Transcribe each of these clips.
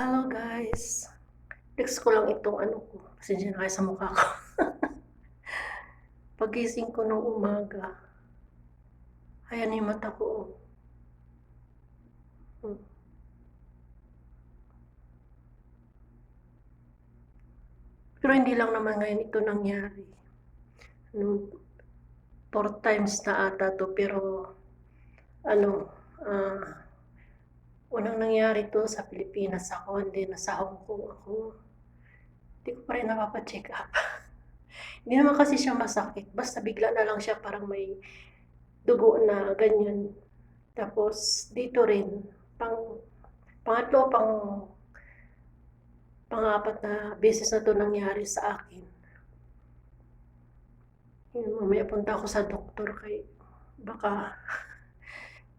Hello guys. Text ko lang itong ano ko. Pasensya na kayo sa mukha ko. Pagising ko nung umaga, ayan yung mata ko. Hmm. Pero hindi lang naman ngayon ito nangyari. Ano, 4 times na ata to, pero ano, unang nangyari to sa Pilipinas ako, hindi na sa Hong Kong ako. Hindi ko pa rin napapa-check up. Hindi naman kasi siya masakit, basta bigla na lang siya parang may dugo na ganyan. Tapos dito rin, pangatlo, pang-apat na beses na to nangyari sa akin. Mamaya punta ako sa doktor kay baka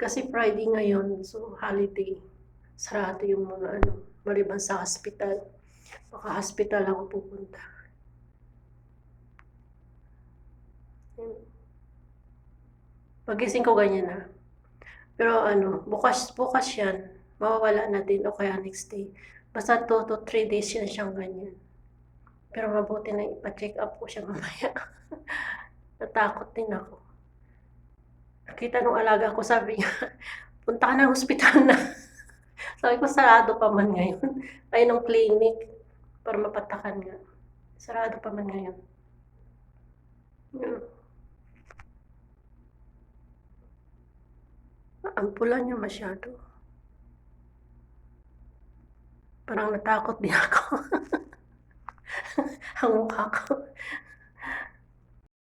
kasi Friday ngayon, so holiday. Sarado yung mga ano, maliban sa hospital. Baka hospital ako pupunta. Pagising ko ganyan na. Pero ano, bukas yan, mawawala na din o kaya next day. Basta 2 to 3 days yan siyang ganyan. Pero mabuti na ipa-check up ko siya mamaya. Natakot din ako. Nakita nung alaga ko, sabi niya, punta ka ng hospital na. Sabi ko, sarado pa man ngayon. Ay, nung clinic, para mapatakan nga. Sarado pa man ngayon. Ang pula niya masyado. Parang natakot din ako. Ang mukha ko.